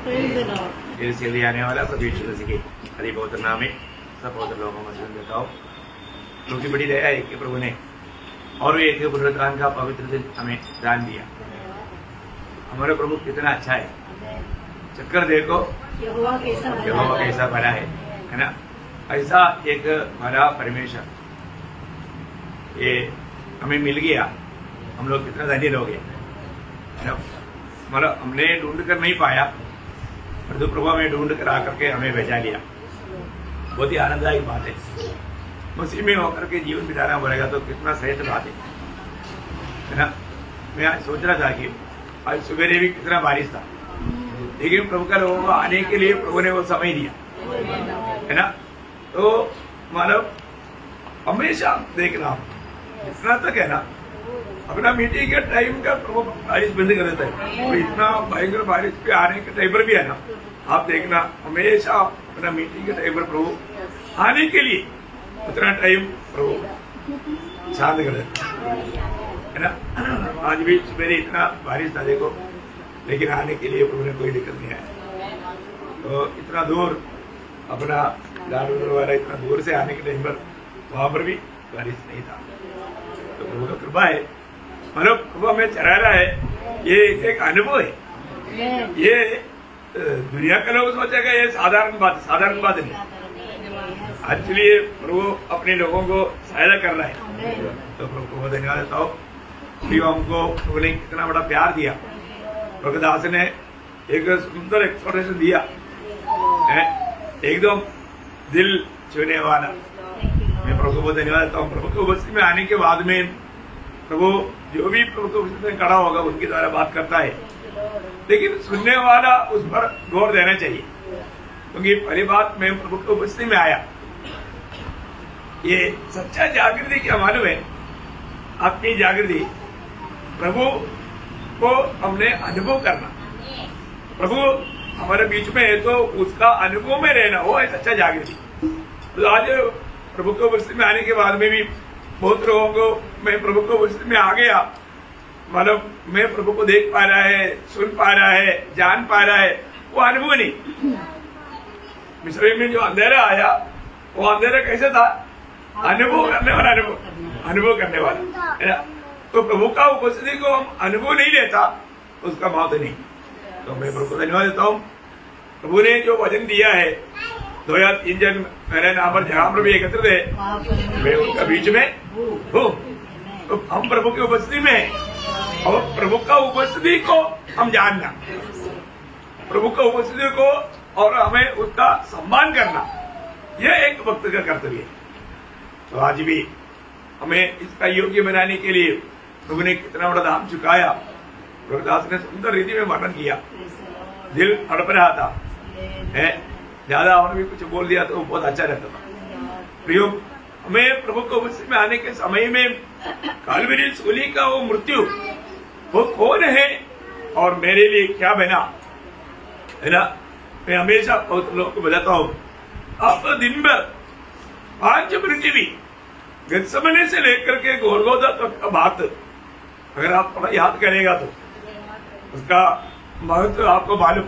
इसीलिए आने वाला प्रभु यीशु मसीह के हरि पवित्र नाम में सब पवित्र लोगों में देता हूँ। क्योंकि बड़ी दया है कि प्रभु ने और एक पुनरुत्थान का पवित्र दिन हमें दान दिया। हमारे प्रभु कितना अच्छा है, चक्कर देखो यहोवा कैसा भरा है ना। ऐसा एक भरा परमेश्वर ये हमें मिल गया, हम लोग कितना धन्य लोग हैं। मतलब हमने ढूंढ कर नहीं पाया, परंतु प्रभु हमें ढूंढ कर आकर के हमें भेजा लिया। बहुत ही आनंददायक बात है। मसीह में होकर के जीवन बिताना पड़ेगा तो कितना सहित बात है ना। मैं आज सोच रहा था कि आज सवेरे भी कितना बारिश था, लेकिन प्रभु का लोगों को आने के लिए प्रभु ने वो समय दिया है ना। तो मतलब हमेशा देखना इतना तक है ना, अपना मीटिंग के टाइम का प्रभु बारिश बंद कर देता है, और इतना भयंकर बारिश पे आने के टाइम पर भी है ना, आप देखना हमेशा अपना मीटिंग के टाइम पर प्रभु आने के लिए उतना टाइम प्रभु शांत कर देता है ना। आज भी सवेरे इतना बारिश था देखो, लेकिन आने के लिए प्रभु ने कोई दिक्कत नहीं आया। तो इतना दूर अपना लाडू वाला इतना दूर से आने के टाइम पर वहां पर भी बारिश नहीं था। तो प्रभु का कृपा है, मतलब प्रभु हमें चला रहा है। ये एक अनुभव है। ये दुनिया के लोग सोचेगा ये साधारण बात नहीं। एक्चुअली प्रभु अपने लोगों को सहायता कर रहा है। तो प्रभु को धन्यवाद देता हूँ कि हमको प्रभु ने कितना बड़ा प्यार दिया। प्रभुदास ने एक सुंदर एक्सप्रेशन दिया, एकदम दिल छूने वाला। मैं प्रभु को धन्यवाद देता हूँ। प्रभु की उपस्थिति में आने के बाद में प्रभु जो भी प्रभु की उपस्थिति में खड़ा होगा उनके द्वारा बात करता है, लेकिन सुनने वाला उस पर गौर देना चाहिए। क्योंकि पहली बात मैं प्रभु की उपस्थिति में आया, ये सच्चा जागृति क्या मालूम है, आपकी जागृति प्रभु को हमने अनुभव करना। प्रभु हमारे बीच में है तो उसका अनुभव में रहना, वो है सच्चा जागृति। तो आज प्रभु को उपस्थिति में आने के बाद में भी बहुत लोगों को मैं प्रभु को उपस्थिति में आ गया, मतलब मैं प्रभु को देख पा रहा है, सुन पा रहा है, जान पा रहा है, वो अनुभव नहीं। मिस्र में जो अंधेरा आया वो अंधेरा कैसे था, अनुभव करने वाला, अनुभव करने वाला है ना। तो प्रभु का उपस्थिति को हम अनुभव नहीं लेता, उसका मौत नहीं। तो मैं प्रभु को धन्यवाद देता हूँ। प्रभु ने जो वचन दिया है 2 या 3 जन मेरे नाम पर जहां पर भी एकत्रित है मैं उनका बीच में हूँ। तो हम प्रभु की उपस्थिति में, और प्रभु का उपस्थिति को हम जानना, प्रभु का उपस्थिति को और हमें उसका सम्मान करना, यह एक भक्त का कर्तव्य है। तो आज भी हमें इसका योग्य बनाने के लिए प्रभु ने कितना बड़ा दाम चुकाया। प्रभुदास ने सुंदर रीति में वर्णन किया, दिल तड़प रहा था, ज्यादा और भी कुछ बोल दिया तो बहुत अच्छा रहता था। प्रियो, हमें प्रभु को उपस्थिति में आने के समय में कालवरी सूली का वो मृत्यु, वो कौन है और मेरे लिए क्या बना, है ना। मैं हमेशा बहुत लोगों को बताता हूँ, आप दिन भर 5 मिनट भी गत्सेमने से लेकर के गोलगोथा तक का बात अगर आप थोड़ा याद करेगा तो उसका महत्व आपको मालूम,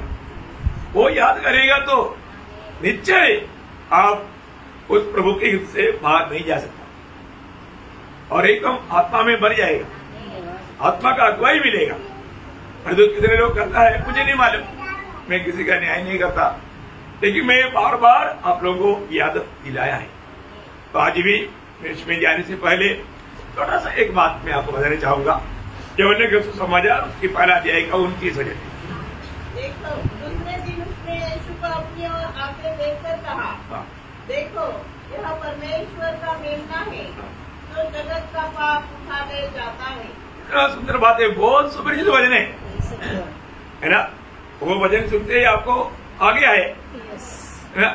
वो याद करेगा तो निश्चय आप उस प्रभु के हित से बाहर नहीं जा सकता और एकदम आत्मा में भर जाएगा, आत्मा का अगुवाई मिलेगा। परंतु कितने लोग करता है मुझे नहीं मालूम, मैं किसी का न्याय नहीं करता, लेकिन मैं बार बार आप लोगों को याद दिलाया है। तो आज भी इसमें जाने से पहले छोटा सा एक बात मैं आपको बताना चाहूंगा। यूहन्ना का सुसमाचार उसकी पहला अध्याय का 29 वचन। देखो, दूसरे दिन उसने यीशु को अपनी ओर आंखें देखकर कहा, देखो यह परमेश्वर का मेमना है जो जगत का पाप उठा ले जाता है। इतना सुंदर बात है, बहुत सुपरिचित वचन है ना। वो वचन सुनते ही आपको आ गया है ना।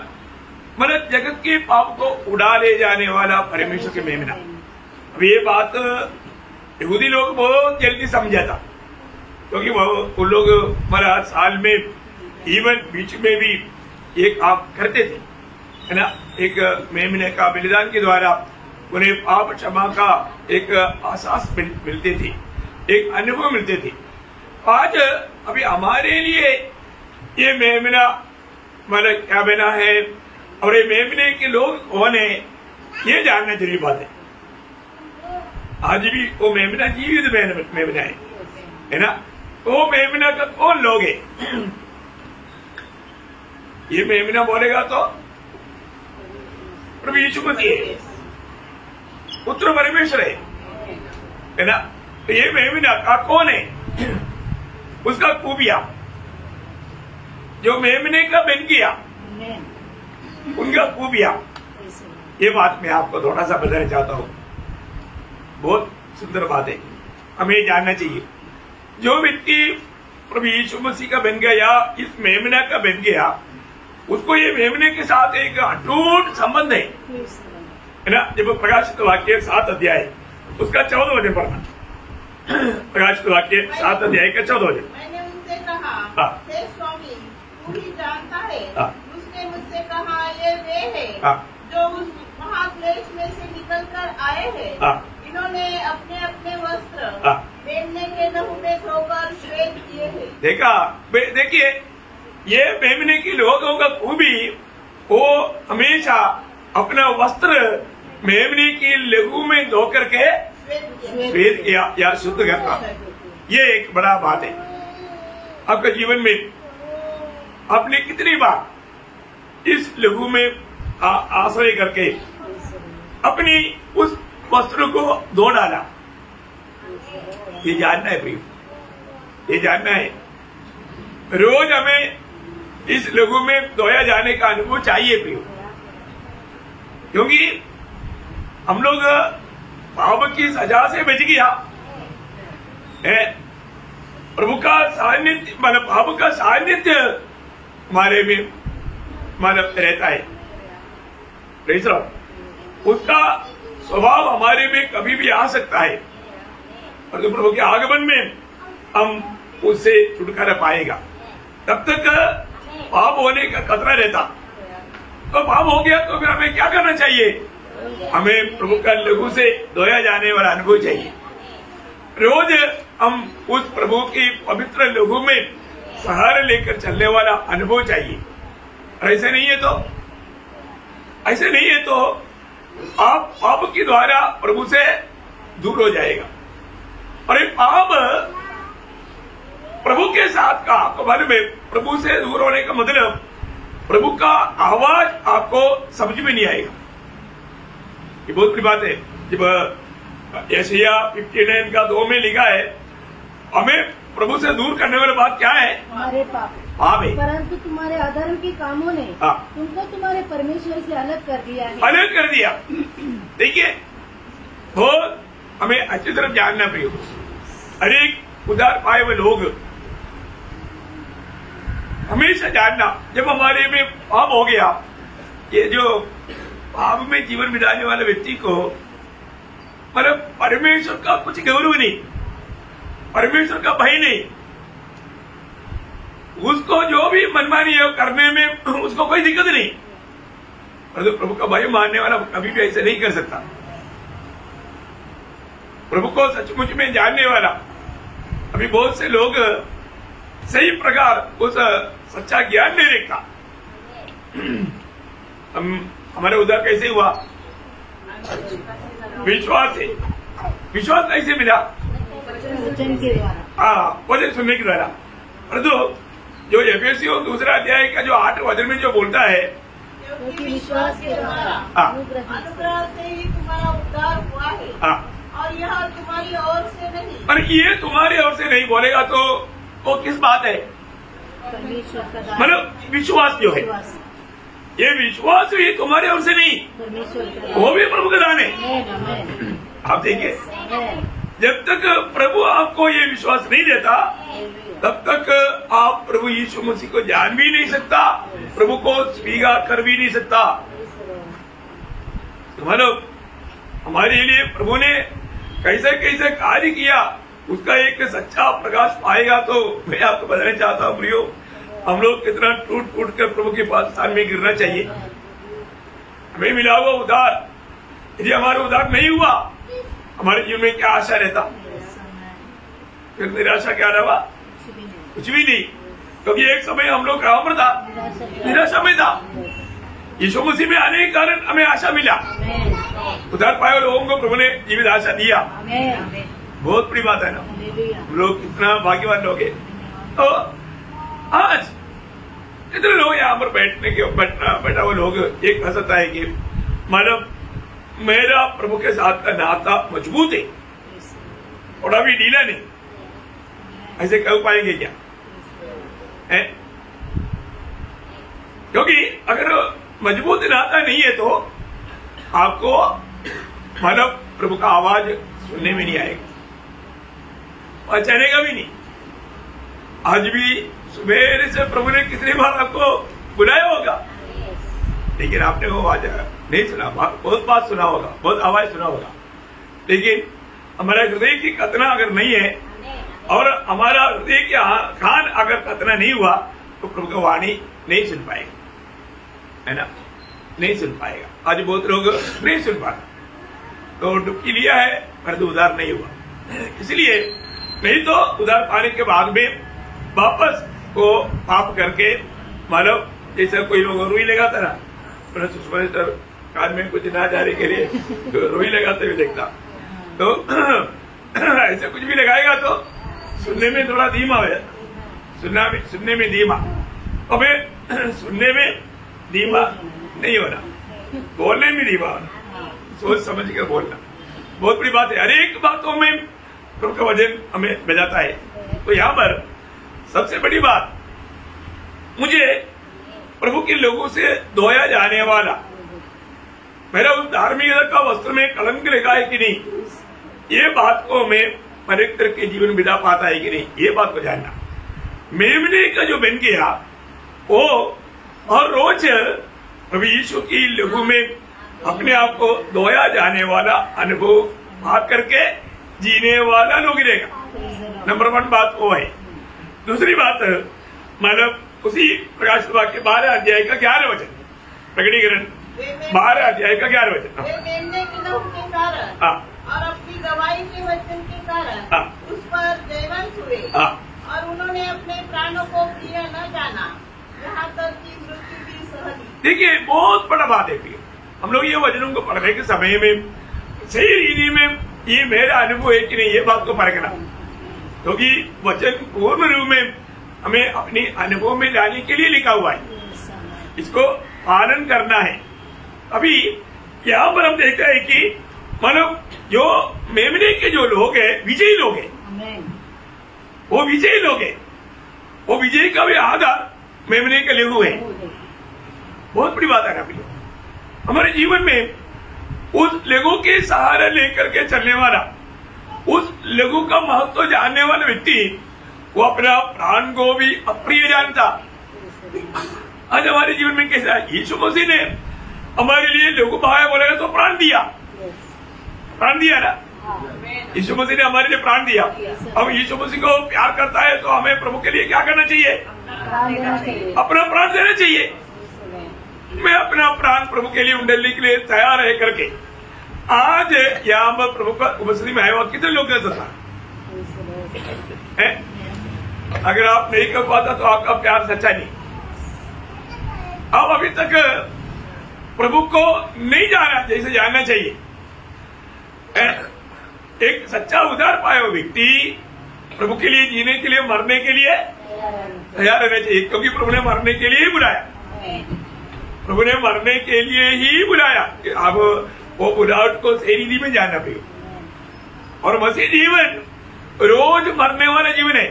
मतलब जगत के पाप को उड़ा ले जाने वाला परमेश्वर के मेमना। अब ये बात यहूदी लोग बहुत जल्दी समझा था, क्योंकि वो लोग हमारा साल में इवन बीच में भी ये काम करते थे, है ना। एक मेमने का बलिदान के द्वारा उन्हें पाप क्षमा का एक आसास मिलती थी, एक अनुभव मिलते थे। आज अभी हमारे लिए ये मेमना मतलब क्या बना है और ये मेमने के लोग कौन है, ये जानना जरूरी बात है। आज भी वो मेमना जीवित मेमना है ना। वो मेमना का कौन लोग है, ये मेमना बोलेगा तो प्रभु यीशु मसीह है, पुत्र परमेश्वर है ना। तो ये मेमना का कौन है, उसका खूबिया जो मेमने का बन गया उनका खूबिया, ये बात मैं आपको थोड़ा सा बताना चाहता हूँ। बहुत सुंदर बात है, हमें जानना चाहिए। जो व्यक्ति प्रभु यीशु मसीह का बन गया या इस मेमना का बन गया, उसको ये मेमने के साथ एक अटूट संबंध है ना। जब प्रकाशित वाक्य 7 अध्याय उसका 14 वचन पढ़ना, प्रकाशित वाक्य 7 अध्याय का 14 वचन। मैंने उनसे कहा, हे स्वामी, तू ही जानता है। उसने मुझसे कहा, ये वे हैं जो उस महाक्लेश में से निकलकर आए हैं। इन्होंने अपने अपने वस्त्र मेमने के लहू में धोकर श्वेत किए हैं। देखा, देखिए ये मेमने के लोगों का खूबी, वो हमेशा अपना वस्त्र मेमने की लहू में धो करके श्वेत किया या शुद्ध करना। ये एक बड़ा बात है। आपके जीवन में आपने कितनी बार इस लहू में आश्रय करके अपनी उस वस्त्र को धो डाला, ये जानना है प्रिय, ये जानना है। रोज हमें इस लहू में धोया जाने का अनुभव चाहिए प्रिय, क्योंकि हम लोग पाप की सजा से बच गया है। प्रभु का सानिध्य मतलब पाप का सानिध्य हमारे में मतलब रहता है। उसका स्वभाव हमारे में कभी भी आ सकता है, और तो प्रभु के आगमन में हम उससे छुटकारा पाएगा। तब तक पाप होने का खतरा रहता। तो पाप हो गया तो फिर हमें क्या करना चाहिए, हमें प्रभु का लहू से धोया जाने वाला अनुभव चाहिए। रोज हम उस प्रभु की पवित्र लहू में सहारा लेकर चलने वाला अनुभव चाहिए। ऐसे नहीं है तो ऐसे नहीं है तो आप पाप के द्वारा प्रभु से दूर हो जाएगा। और ये पाप प्रभु के साथ का आपको मालूम है, प्रभु से दूर होने का मतलब प्रभु का आवाज आपको समझ में नहीं आएगा। ये बहुत बड़ी बात है। जब यशायाह 59 का 2 में लिखा है, हमें प्रभु से दूर करने वाली बात क्या है, हमारे पाप है। परंतु तुम्हारे अधर्म के कामों ने तुमको तुम्हारे परमेश्वर से अलग कर दिया है। अलग कर दिया। देखिए, बहुत हमें अच्छी तरह जानना पड़ेगा। हर एक उद्धार पाए हुए लोग हमेशा जानना, जब हमारे में पाप हो गया, ये जो पाप में जीवन बिताने वाले व्यक्ति को मतलब परमेश्वर का कुछ गौरव नहीं, परमेश्वर का भय नहीं, उसको जो भी मनमानी है करने में उसको कोई दिक्कत नहीं। परंतु प्रभु का भय मानने वाला कभी भी ऐसे नहीं कर सकता। प्रभु को सचमुच में जानने वाला, अभी बहुत से लोग सही प्रकार उस सच्चा ज्ञान नहीं देखता। हमारे उधर कैसे हुआ, विश्वास है। विश्वास कैसे मिला, वचन के द्वारा, वचन सुनने के द्वारा। परंतु जो एफएसियों 2 अध्याय का जो 8 वचन में जो बोलता है, क्योंकि विश्वास के द्वारा अनुग्रह से ही तुम्हारा उद्धार हुआ है, और यह तुम्हारी ओर से नहीं। और ये तुम्हारी ओर से नहीं बोलेगा तो वो किस बात है, परमेश्वर का मतलब विश्वास जो है, ये विश्वास भी तुम्हारी ओर से नहीं, वो भी प्रभु का दान है। आप देखिए, जब तक प्रभु आपको ये विश्वास नहीं देता, तब तक आप प्रभु यीशु मसीह को जान भी नहीं सकता, प्रभु को स्वीकार कर भी नहीं सकता। मतलब हमारे लिए प्रभु ने कैसे कैसे कार्य किया, उसका एक सच्चा प्रकाश पाएगा। तो मैं आपको बताना चाहता हूँ प्रियो, हम लोग कितना टूट फूट कर प्रभु के पास स्थान में गिरना चाहिए। हमें मिला हुआ उद्धार, यदि हमारा उद्धार नहीं हुआ, हमारे जीवन में क्या आशा रहता, फिर निराशा क्या रहा, कुछ भी नहीं। क्योंकि एक समय हम लोग कहाँ पर था, निराशा में था। यीशु मसीह में आने के कारण हमें आशा मिला। उधार पाए लोगों को प्रभु ने जीवित आशा दिया। बहुत बड़ी बात है ना, हम लोग कितना भाग्यवान लोग हैं। तो आज कितने लोग यहाँ पर बैठा हुए लोग एक हंसता है कि मतलब मेरा प्रभु के साथ का नाता मजबूत है, थोड़ा भी ढीला नहीं, ऐसे कह पाएंगे क्या है? क्योंकि अगर मजबूत नाता नहीं है तो आपको मतलब प्रभु का आवाज सुनने में नहीं आएगा, पहचानेगा भी नहीं। आज भी सुबह से प्रभु ने कितनी बार आपको बुलाया होगा, लेकिन आपने वो आवाज नहीं सुना। बहुत बात सुना होगा, बहुत आवाज सुना होगा, लेकिन हमारा हृदय की कतना अगर नहीं है और हमारा हृदय के कान अगर कतना नहीं हुआ तो प्रभु का वाणी नहीं सुन पाएगा, है ना, नहीं सुन पाएगा। आज बहुत लोग नहीं सुन पाते, तो डुबकी लिया है पर उधार नहीं हुआ। इसलिए नहीं तो उधार पाने के बाद में वापस को पाप करके मतलब जैसे कोई लोग रुई लगाता ना, सुषमा सर कान में कुछ ना जाने के लिए तो रुई लगाते हुए देखता, तो ऐसे कुछ भी लगाएगा तो सुनने में थोड़ा धीमा हो जाता, सुनने में धीमा। हमें सुनने में धीमा नहीं होना, बोलने में धीमा होना, सोच समझ कर बोलना बहुत बड़ी बात है। हर एक बातों में प्रभु का वचन हमें बजाता है। तो यहाँ पर सबसे बड़ी बात, मुझे प्रभु के लोगों से धोया जाने वाला मेरा उस धार्मिकता का वस्त्र में कलंक लगा है कि नहीं, ये बात को मैं पवित्र के जीवन बिता पाता है कि नहीं, ये बात को जानना। मेमने का जो बन गया वो हर रोज प्रभु यीशु की लहू में अपने आप को धोया जाने वाला अनुभव पार करके जीने वाला लोग रहेगा। नंबर 1 बात वो है। दूसरी बात मतलब उसी प्रकाश के 12 अध्याय का 11 वचन, प्रकटीकरण 12 अध्याय का 11 वचन, मेमने के लहू के कारण और अपनी गवाही के वचन के कारण उस पर जयवंत हुए और उन्होंने अपने प्राणों को प्रिय न जाना, यहाँ तक कि मृत्यु भी सह ली। देखिए बहुत बड़ा बात है, हम लोग ये वचनों को पढ़ने के समय में सही रीति में ये मेरा अनुभव है कि नहीं, ये बात को परखना, क्योंकि वचन पूर्ण रूप में हमें अपने अनुभव में लाने के लिए लिखा हुआ है, इसको पालन करना है। अभी यहाँ पर हम देखते हैं कि मतलब जो मेमने के जो लोग हैं विजयी लोग हैं, वो विजयी लोग हैं, वो विजयी का भी आधार मेमने के लहू है। बहुत बड़ी बात है ना भैया, हमारे जीवन में उस लहू के सहारा लेकर के चलने वाला, उस लहू का महत्व जानने वाला व्यक्ति वो अपना प्राण को भी अप्रिय जानता। आज हमारे जीवन में कैसा है, यीशु मसीह ने हमारे लिए लहू बहाया, बोलेगा तो प्राण दिया, प्राण दिया ना, यीशु मसीह ने हमारे लिए प्राण दिया। अब यीशु मसीह को प्यार करता है तो हमें प्रभु के लिए क्या करना चाहिए, अपना प्राण देना चाहिए। मैं अपना प्राण प्रभु के लिए उंडेलने के लिए तैयार है करके आज यहाँ पर प्रभु का उपस्थिति में आया हुआ कितने लोग कर सकता है? अगर आप नहीं कर पाता तो आपका प्यार सच्चा नहीं। अब अभी तक प्रभु को नहीं जाना जैसे जानना चाहिए। एक सच्चा उधार पाया हुआ व्यक्ति प्रभु के लिए जीने के लिए, मरने के लिए तैयार रहना चाहिए, क्योंकि प्रभु ने मरने के लिए ही बुलाया, प्रभु ने मरने के लिए ही बुलाया। अब वो बुलाहट को सही रीति में जानना पड़ेगा। और मसीह जीवन रोज मरने वाला जीवन है,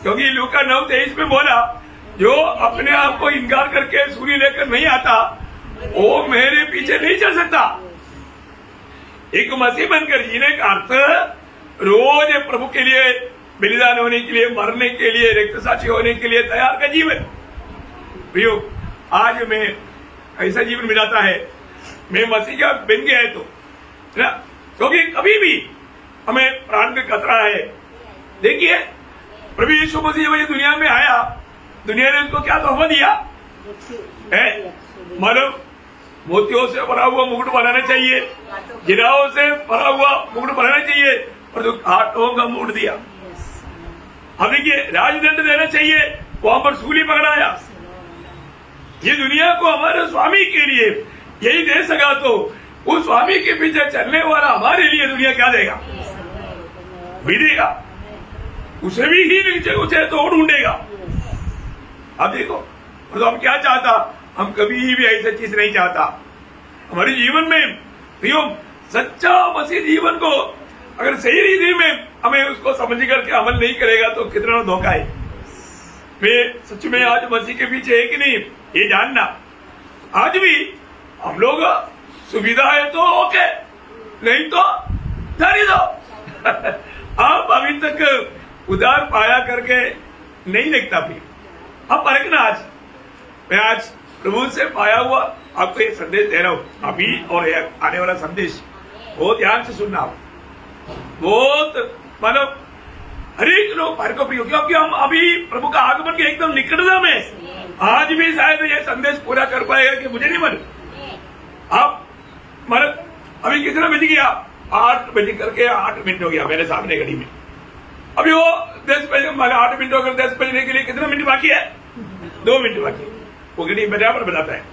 क्योंकि लूका 9:23 में बोला, जो अपने आप को इनकार करके सूर्य लेकर नहीं आता वो मेरे पीछे नहीं चल सकता। एक मसीह बनकर जीने का अर्थ रोज प्रभु के लिए बलिदान होने के लिए, मरने के लिए, रक्तसाक्षी होने के लिए तैयार का जीवन। प्रियो, आज मैं ऐसा जीवन मिलाता है, मैं मसीह का बन गया है तो ना, क्योंकि कभी भी हमें प्राण का खतरा है। देखिए प्रभु यीशु मसीह जब ये दुनिया में आया, दुनिया ने उनको क्या तोहफा दिया है? मतलब मोतियों से भरा हुआ मुकुट बनाना चाहिए, गिराओं से भरा हुआ मुकुट बनाना चाहिए, और जो हाथों का मुकुट दिया। अब देखिए राजदंड देना चाहिए, वहां पर सूली पकड़ाया। ये दुनिया को हमारे स्वामी के लिए यही दे सका तो उस स्वामी के पीछे चलने वाला हमारे लिए दुनिया क्या देगा? वही देगा। उसे भी ही नीचे उसे तो ढूंढेगा। अब देखो तो हम क्या चाहता, हम कभी भी ऐसा चीज नहीं चाहता हमारे जीवन में। प्रियो, सच्चा मसीह जीवन को अगर सही रीति में हमें उसको समझ करके अमल नहीं करेगा तो कितना धोखा है। मैं सच में आज मसीह के पीछे है कि नहीं ये जानना। आज भी हम लोग सुविधा है तो ओके, नहीं तो जाने दो। आप अभी तक उधार पाया करके नहीं देखता भी। अब परखना, आज मैं आज प्रभु से पाया हुआ आपको एक संदेश दे रहा हूं अभी, और आने वाला संदेश बहुत ध्यान से सुनना। बहुत मतलब हर एक लोग को प्रिय, क्योंकि हम अभी प्रभु का आगमन के एकदम निकटता में आज भी शायद ये संदेश पूरा कर पाएगा कि मुझे नहीं मालूम। आप मतलब अभी कितना बज गया? 8 बजे करके 8 मिनट हो गया मेरे सामने घड़ी में। अभी वो 10 बजे 8 मिनट होकर 10 बजने के लिए कितना मिनट बाकी है? 2 मिनट बाकी। वो घड़ी बराबर बताता है।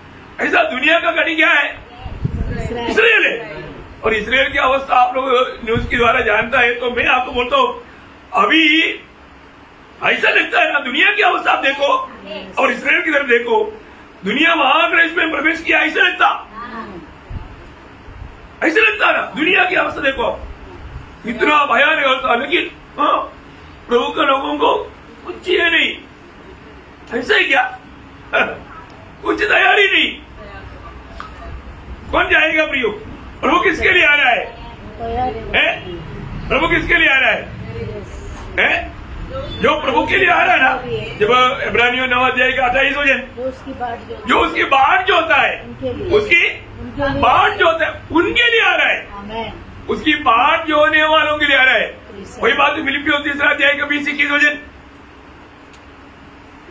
ऐसा दुनिया का घड़ी क्या है? इसराइल है। और इसराइल की अवस्था आप लोग न्यूज के द्वारा जानता है। तो मैं आपको बोलता हूँ अभी ऐसा लगता है ना, दुनिया की अवस्था आप देखो और इसराइल की तरफ देखो। दुनिया महाक्लेश में प्रवेश किया, ऐसा लगता ना। दुनिया की अवस्था देखो, इतना भयानक अवस्था। लेकिन प्रभु के लोगों को कुछ है नहीं। ऐसा ही क्या? कुछ तैयारी नहीं। कौन जाएगा प्रियो? प्रभु किसके लिए आ रहा है? प्रभु किसके लिए आ रहा है? जो प्रभु के लिए आ रहा है ना, जब इब्रानियों 9 अध्याय का 28 वचन, जो उसकी बाट जो होता है, उसकी बाट जो होता है उनके लिए आ रहा है। उसकी बाट जो होने वालों के लिए आ रहा है। वही बात फिलिपियों 3 अध्याय का 20-21 वचन।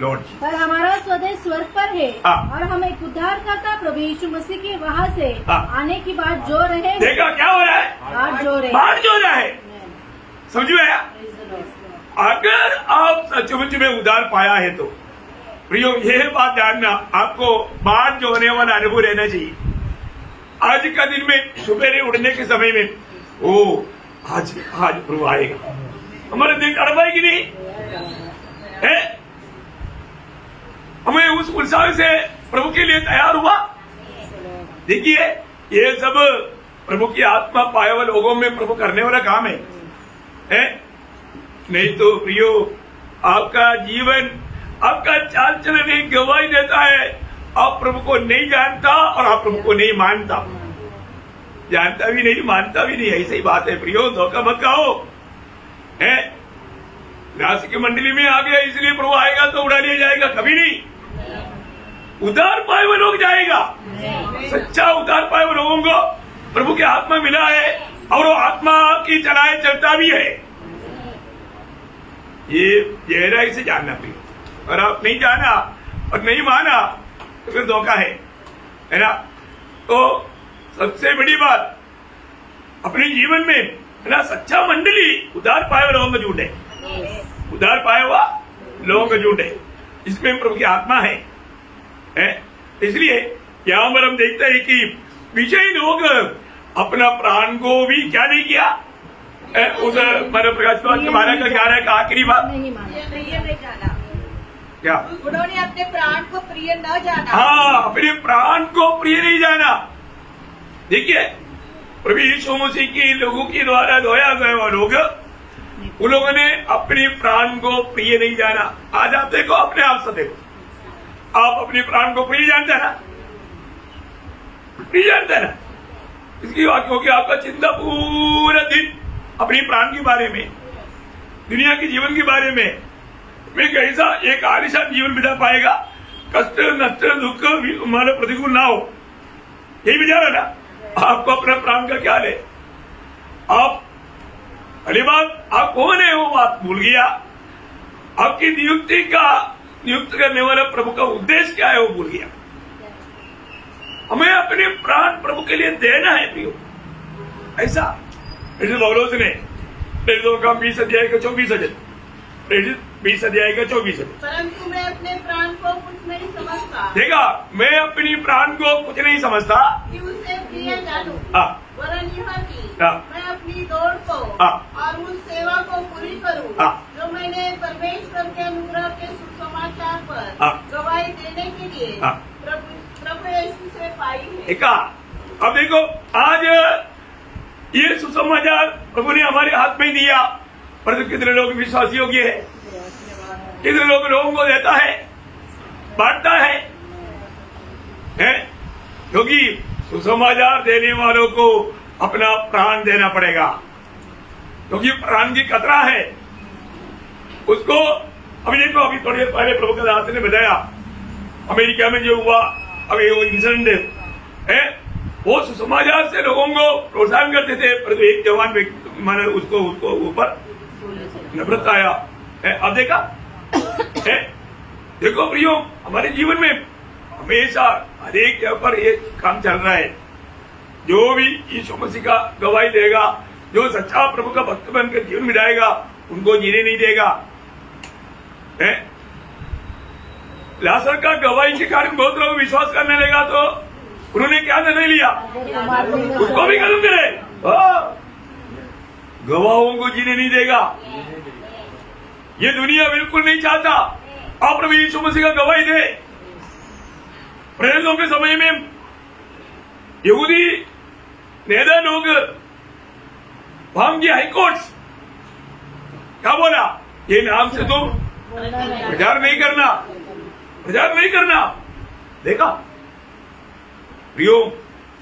लॉर्ड पर हमारा स्वदेश स्वर्ग पर है और हम एक उद्धारकर्ता प्रभु यीशु मसीह के वहाँ से आने की बात जो रहे। देखा क्या हो रहा है? बात जो रहा है। समझ में आया? अगर आप सचमुच में उद्धार पाया है तो प्रियो यह बात जानना, आपको बात जो होने वाला अनुभव रहना चाहिए। आज का दिन में सुबह उठने के समय में आज प्रभु आएगा, हमारे दिल तड़पाए कि नहीं है? हमें उस उत्साह से प्रभु के लिए तैयार हुआ। देखिए ये सब प्रभु की आत्मा पाए हुए लोगों में प्रभु करने वाला काम है? नहीं तो प्रियो आपका जीवन, आपका चाल चलन एक गवाही देता है। आप प्रभु को नहीं जानता और आप प्रभु को नहीं मानता। जानता भी नहीं, मानता भी नहीं। ऐसी ही बात है प्रियो, धोखा मत खाओ। नासिक की मंडली में आ गया इसलिए प्रभु आएगा तो उड़ा लिया जाएगा? कभी नहीं। उद्धार पाए हुए लोग जाएगा। सच्चा उद्धार पाए हुए लोगों को प्रभु की आत्मा मिला है और वो आत्मा की चलाए चलता भी है। ये गहराई से जानना प्रिय। और आप नहीं जाना और नहीं माना तो फिर धोखा है ना? तो सबसे बड़ी बात अपने जीवन में है ना, सच्चा मंडली उद्धार पाए हुए लोगों का झूठ है। उद्धार पाया हुआ लोगों का झूठ है। इसमें प्रभु की आत्मा है। इसलिए यहाँ पर हम देखते हैं कि विजयी लोग अपना प्राण को भी क्या नहीं किया। उस प्रकाश के बारे का क्या है? आखिरी बात प्रिय नहीं जाना। क्या? उन्होंने अपने प्राण को प्रिय न जाना। हाँ, अपने प्राण को प्रिय नहीं जाना। देखिए प्रभु यीशु मसीह की लोगों के द्वारा धोया गए वो लोग, उन लोगों ने अपने प्राण को प्रिय नहीं जाना। आज आप देखो, अपने आप से देखो, आप अपने प्राण को प्रिय जानते हैं ना? प्रिय जानते हैं ना? इसकी बात क्योंकि आपका चिंता पूरा दिन अपने प्राण के बारे में, दुनिया के जीवन के बारे में, मैं कैसा एक आलिशान जीवन बिता पाएगा, कष्ट नष्ट दुख हमारे प्रतिकूल ना हो, यही विचार है ना? आपको अपना प्राण का क्या है? आप पहली बात आप कौन है वो बात भूल गया। आपकी नियुक्त करने वाला प्रभु का उद्देश्य क्या है वो भूल गया। हमें अपने प्राण प्रभु के लिए देना है प्रियो। ऐसा पौलुस ने 20 अध्याय का 24 वचन, प्रेरित 20 अध्याय का 24 है। परंतु मैं अपने प्राण को कुछ नहीं समझता। देखा, मैं अपनी प्राण को कुछ नहीं समझता कि उसे प्रिय जानूं, वरन यह कि मैं अपनी दौड़ को और उस सेवा को पूरी करूं जो मैंने परमेश्वर के अनुग्रह के सुसमाचार पर गवाही देने के लिए प्रभु यीशु से पाई है। देखा, अब देखो, आज ये सुसमाचार प्रभु ने हमारे हाथ में ही दिया, परंतु कितने लोग विश्वासी योग्य है, कितने लोग लोगों को देता है, बांटता है? क्योंकि सुसमाचार देने वालों को अपना प्राण देना पड़ेगा, क्योंकि प्राण की खतरा है उसको। अभी देखो, अभी थोड़ी देर पहले प्रभु का दास ने बताया अमेरिका में जो हुआ, अभी वो इंसिडेंट है, वो सुसमाचार से लोगों को प्रोत्साहन करते थे, परंतु एक जवान व्यक्ति माने उसको ऊपर नफरत आया। अब देखा देखो प्रियो, हमारे जीवन में हमेशा हर एक जगह पर ये काम चल रहा है। जो भी यीशु मसीह का गवाही देगा, जो सच्चा प्रभु का भक्त बनकर जीवन बिताएगा, उनको जीने नहीं देगा। लाजर का गवाही के कारण बहुत लोग विश्वास करने लगा, तो उन्होंने क्या निर्णय लिया? उसको भी खत्म करे। गवाहों को जीने नहीं देगा। ये दुनिया बिल्कुल नहीं चाहता आप प्रभु यीशु मसीह का गवाही दे। प्रेरितों के समय में यहूदी नेता लोग वहां की हाईकोर्ट क्या बोला? ये नाम से तुम प्रचार नहीं करना, प्रचार नहीं करना। देखा प्रियो,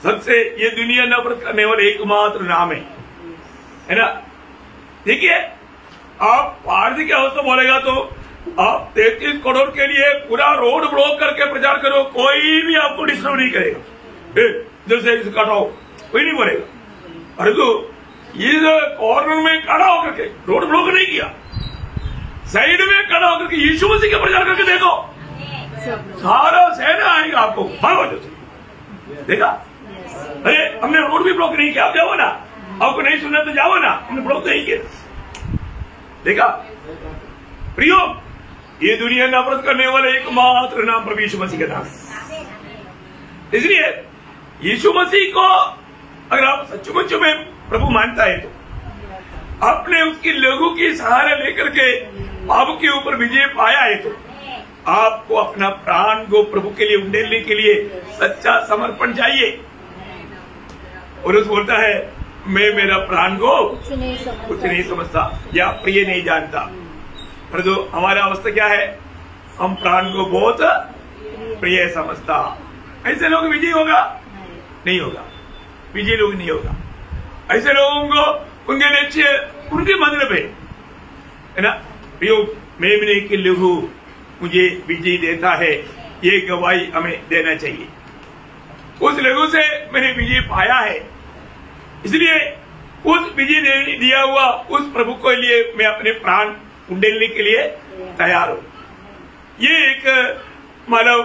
सबसे ये दुनिया नफरत करने वाले एकमात्र नाम है ना। देखिए, आप भारत की अवस्था बोलेगा तो आप 33 करोड़ के लिए पूरा रोड ब्लॉक करके प्रचार करो, कोई भी आपको डिस्टर्ब नहीं करेगा। जैसे इसे काटाओ, कोई नहीं बोलेगा। अरे तो ये कॉर्नर में खड़ा होकर के रोड ब्लॉक नहीं किया, साइड में खड़ा होकर के यीशु मसीह का प्रचार करके देखो, सारा सेना आएगा आपको, भागो जैसे। देखा, अरे हमने रोड भी ब्लॉक नहीं किया, आप जाओ ना, आपको नहीं सुनना तो जाओ ना, हमने ब्लॉक नहीं किया। देखा प्रियो, ये दुनिया नफरत करने वाला एकमात्र नाम प्रभु यीशु मसीह का नाम है। इसलिए यीशु मसीह को अगर आप सचमुच में प्रभु मानता है, तो आपने उसकी लहू की सहारा लेकर के पाप के ऊपर विजय पाया है, तो आपको अपना प्राण को प्रभु के लिए उंडेलने के लिए सच्चा समर्पण चाहिए। और उस बोलता है, मैं मेरा प्राण को कुछ नहीं समझता या प्रिय नहीं जानता। परंतु हमारा अवस्था क्या है? हम प्राण को बहुत प्रिय समझता। ऐसे लोग विजयी होगा? नहीं होगा, विजयी लोग नहीं होगा। ऐसे लोगों को उनके लक्ष्य उनके मतलब है ना। प्रियो, मेमने की लहू मुझे विजयी देता है, ये गवाही हमें देना चाहिए। उस लहू से मैंने विजय पाया है, इसलिए उस विजय दिया हुआ उस प्रभु के लिए मैं अपने प्राण उंडेलने के लिए तैयार हूं। ये एक मानव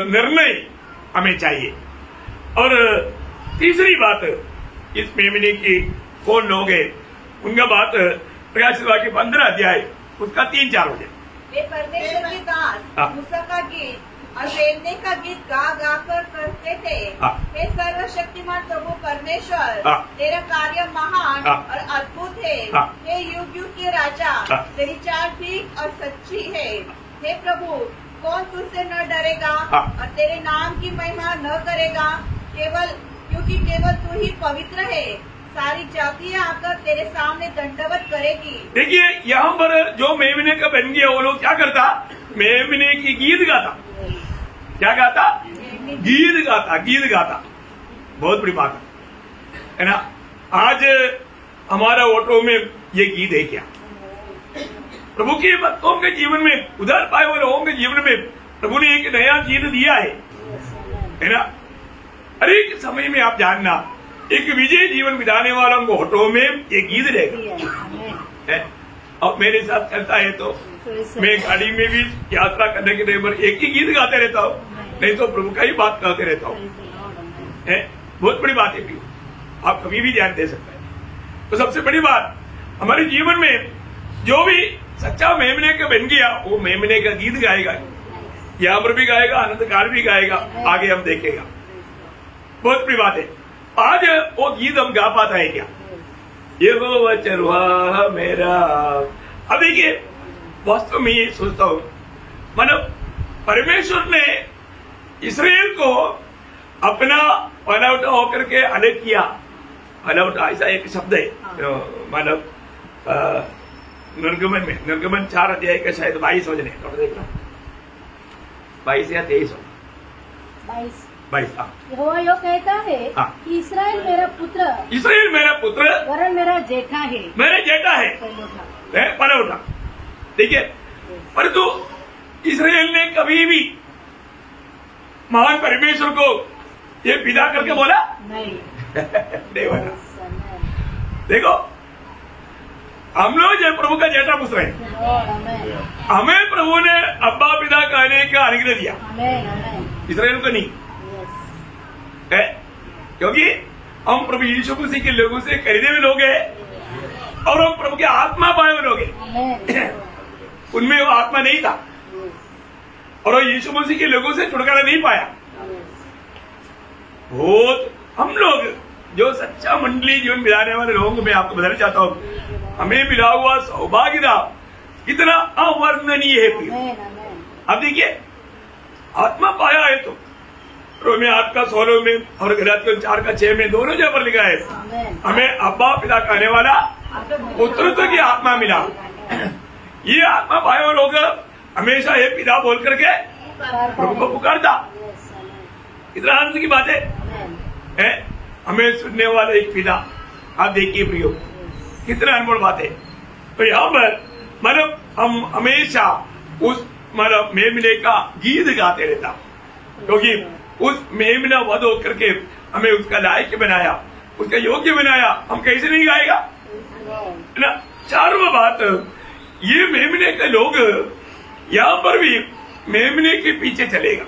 निर्णय हमें चाहिए। और तीसरी बात, इस मेमने की कौन लोग है, उनका बात प्रकाशित वाक्य 15 अध्याय उसका 3-4 हो जाए। वे परमेश्वर के दास मूसा का गीत और बेदने का गीत गा गा कर करते थे, हे सर्वशक्तिमान प्रभु परमेश्वर, तेरा कार्य महान और अद्भुत है। हे युग युग के राजा, तेरी चाल ठीक और सच्ची है। हे प्रभु, कौन तुझसे न डरेगा और तेरे नाम की महिमा न करेगा? क्योंकि केवल तू ही पवित्र है। सारी जातियां आकर तेरे सामने दंडवत करेगी। देखिए, यहाँ पर जो मेमने का बन गया, वो लोग क्या करता? मेमने की गीत गाता। क्या गाता? गीत गाता, गीत गाता। बहुत बड़ी बात है ना। आज हमारा ऑटो में ये गीत है क्या? प्रभु के भक्तों के जीवन में, उधार पाए हुए लोगों के जीवन में प्रभु ने एक नया गीत दिया है ना। हर एक समय में आप जानना, एक विजय जीवन बिताने वालों को ऑटो में ये गीत रहेगा। अब मेरे साथ चलता है तो मैं गाड़ी में भी यात्रा करने के टाइम पर एक ही गीत गाते रहता हूँ, नहीं तो प्रभु का ही बात करते रहता हूँ। बहुत बड़ी बात है, आप कभी भी ध्यान दे सकते हैं। तो सबसे बड़ी बात, हमारे जीवन में जो भी सच्चा मेमने का बन गया, वो मेमने का गीत गाएगा, यहाँ पर भी गाएगा, अनंत काल भी गाएगा, आगे हम देखेगा। बहुत बड़ी बात है। आज वो गीत हम गा पाता है क्या? ये वो चरवाहा मेरा। अब देखिए, वास्तव में ये सोचता हूं, मतलब परमेश्वर ने इस्राएल को अपना पनौटा होकर के अलग किया। पनौटा ऐसा एक शब्द है, मतलब निर्गमन 4 अध्याय का शायद 22 वचन है, तो देखना 22 या 23 22। यहोवा यो कहता है कि इस्राएल मेरा पुत्र वरन मेरा जेठा है, मेरे जेठा है, पनौटा। देखिए, परंतु इस्राएल ने कभी भी महान परमेश्वर को ये पिता करके बोला नहीं बोला। देखो, हम लोग जो प्रभु का जेठा पुत्र है, हमें प्रभु ने अब्बा पिता कहने का अनुग्रह दिया, इस्राएल को नहीं है, क्योंकि हम प्रभु यीशु मसीह के लोगों से खरीदे हुए लोग हैं और हम प्रभु के आत्मा पाए हुए लोग हैं। उनमें वो आत्मा नहीं था और वो यीशु मसीह के लोगों से छुटकारा नहीं पाया। बहुत हम लोग जो सच्चा मंडली जीवन बिताने वाले लोगों को मैं आपको बताना चाहता हूँ, हमें मिला हुआ सौभाग्य था कितना अवर्णनीय है प्रिय। अब देखिए, आत्मा पाया है तो रोमियो 8 का 16 में और गलातियों 4 का 6 में दोनों जगह पर लिखा है, हमें अब्बा पिता कहने वाला पुत्रत्व की आत्मा मिला। ये आत्मा पाए हुए लोग हमेशा ये पिता बोल करके प्रभु को पुकारता। इतना आनंद की बात है, हमें सुनने वाले एक पिता। आप देखिए प्रियो, कितना अनमोल बात है। तो यहाँ पर मतलब हम हमेशा उस मतलब मेमने का गीत गाते रहता, क्योंकि उस मेमना वध होकर के हमें उसका लायक बनाया, उसका योग्य बनाया। हम कैसे नहीं गाएगा ना। चारों बात, ये मेमने के लोग यहाँ पर भी मेमने के पीछे चलेगा।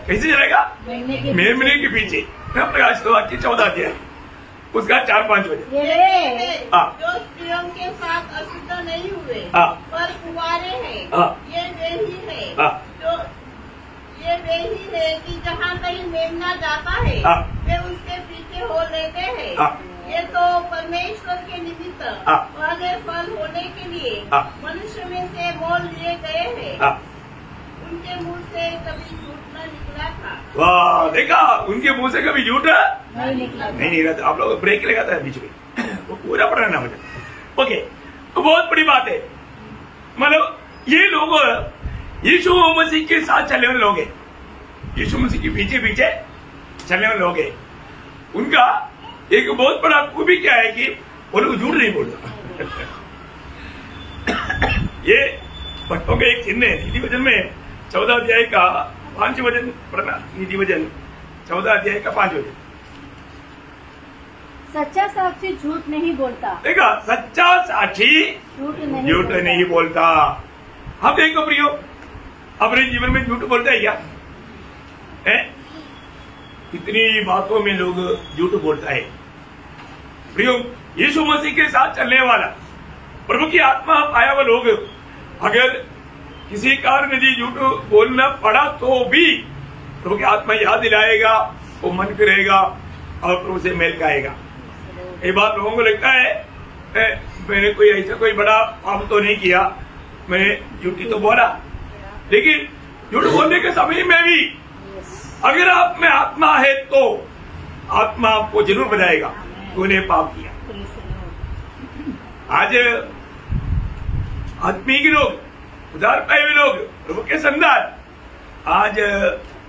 कैसे चलेगा? मेमने के पीछे। प्रकाशित वाक्य 14 अध्याय उसका 4-5 बजे। जो स्त्रियों के साथ अशुद्ध नहीं हुए पर कुंवारे हैं, ये वे ही है कि जहाँ कहीं मेमना जाता है वे उसके पीछे हो लेते हैं। ये तो परमेश्वर के निमित्त वाले फल होने के लिए मनुष्य में से मोल लिए गए हैं। उनके मुंह से कभी झूठ न निकला था। वाह, देखा, उनके मुंह से कभी झूठ नहीं निकला था। आप लोग ब्रेक लगाता है बीच में, वो पूरा पढ़ना मुझे। ओके, तो बहुत बड़ी बात है। मतलब ये लोग यीशु मसीह के साथ चलने वाले लोग हैं, यीशु मसीह के पीछे पीछे चलने वाले लोग हैं। उनका एक बहुत बड़ा खूबी क्या है कि वो लोग झूठ नहीं बोलता। ये भक्तों का एक चिन्ह है। नीति वचन में 14 अध्याय का 5 वचन पढ़ना। नीति वचन 14 अध्याय का 5 वचन। सच्चा साक्षी झूठ नहीं बोलता। देखा, सच्चा साक्षी झूठ नहीं बोलता। हम देखो प्रियो, अपने जीवन में झूठ बोलता है क्या? इतनी बातों में लोग झूठ बोलता है प्रियो। यीशु मसीह के साथ चलने वाला, प्रभु की आत्मा पाया हुआ लोग अगर किसी कारण यदि झूठ बोलना पड़ा तो भी प्रभु की आत्मा याद दिलाएगा, वो मन फिरेगा और प्रभु से मेल खाएगा। ये बात लोगों को लगता है मैंने कोई ऐसा कोई बड़ा पाप तो नहीं किया, मैंने झूठी तो बोला, लेकिन झूठ बोलने के समय में भी अगर आप में आत्मा है तो आत्मा आपको जरूर बताएगा तूने पाप किया। आज आत्मिक लोग, उदार पाए हुए लोग, प्रभु के संतान, आज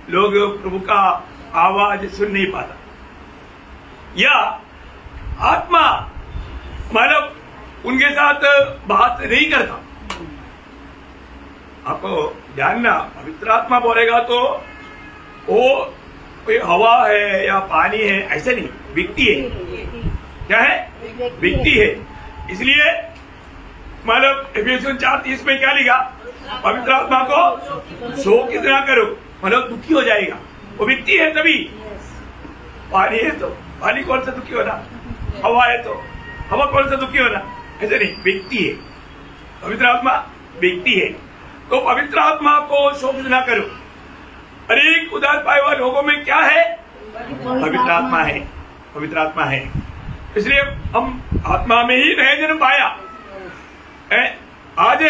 लोग प्रभु का आवाज सुन नहीं पाता, या आत्मा मतलब उनके साथ बात नहीं करता। आपको जानना, पवित्र आत्मा बोलेगा तो वो कोई हवा है या पानी है ऐसे नहीं, व्यक्ति है। क्या है? व्यक्ति है। इसलिए मतलब एफिसियंस 4:30 में क्या लिखा? पवित्र आत्मा को शोक कितना करो, मतलब दुखी हो जाएगा। वो व्यक्ति है तभी। पानी है तो पानी कौन सा दुखी होना, हवा है तो हवा कौन सा दुखी होना, ऐसे नहीं, व्यक्ति है। पवित्र आत्मा व्यक्ति है, तो पवित्र आत्मा को शोभित ना करो। अनेक उदार पाए हुए लोगों में क्या है? पवित्र आत्मा है, पवित्र आत्मा है। इसलिए हम आत्मा में ही नया जन्म पाया। आज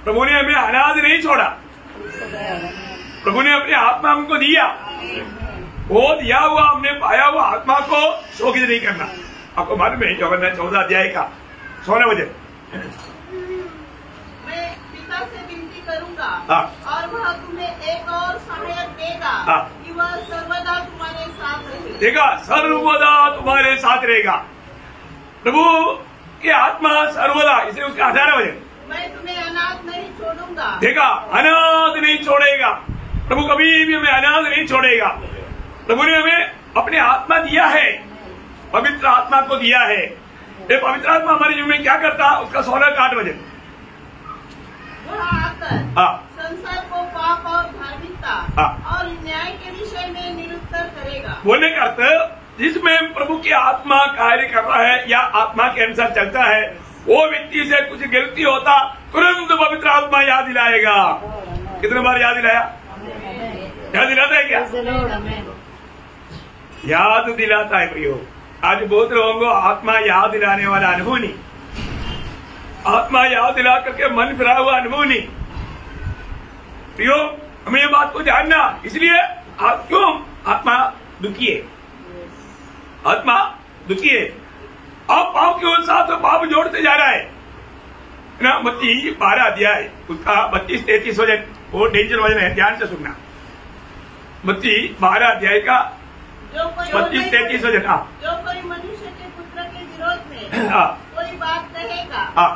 प्रभु ने हमें अनाज नहीं छोड़ा, प्रभु ने अपनी आत्मा हमको दिया। वो दिया हुआ हमने पाया हुआ आत्मा को शोकित नहीं करना। आपको मालूम है यूहन्ना 14 अध्याय का 16 वचन, मैं पिता से विनती करूंगा हाँ। और वह तुम्हें एक और सहायक देगा, हाँ। कि वह सर्वदा तुम्हारे साथ रहेगा। देखा, सर्वदा तुम्हारे साथ रहेगा। प्रभु की आत्मा सर्वदा, इसलिए उसका 18 वचन, मैं तुम्हें अनाथ नहीं छोड़ूंगा। देखा, अनाथ नहीं छोड़ेगा। प्रभु कभी भी हमें अनाथ नहीं छोड़ेगा। प्रभु ने हमें अपनी आत्मा दिया है, पवित्र आत्मा को दिया है। ये पवित्र आत्मा हमारे जीवन में क्या करता? उसका 16 का 8 वचन, वह आकर हाँ। संसार को पाप और धार्मिकता हाँ। और न्याय के विषय में निरुत्तर करेगा। बोलने का अर्थ, जिसमें प्रभु की आत्मा कार्य कर रहा है या आत्मा के अनुसार चलता है, वो व्यक्ति से कुछ गलती होता तुरंत पवित्र आत्मा याद दिलाएगा। कितने बार याद दिलाया? याद दिलाता है क्या? याद दिलाता है प्रियो। आज बहुत लोगों को आत्मा याद दिलाने वाला अनुभव नहीं, आत्मा याद दिला करके मन फिरा हुआ अनुभव नहीं। प्रियो, हमें ये बात को जानना, इसलिए क्यों आत्मा दुखी है? आत्मा दुखी है। अब पाप के साथ पाप जोड़ते जा रहा है ना। मत्ती 12 अध्याय उसका 32-33 वचन, वो डेंजर वचन है, ध्यान से सुनना। मत्ती 12 अध्याय का 32-33 वचन। जो कोई मनुष्य के पुत्र के विरोध में कोई बात कहेगा,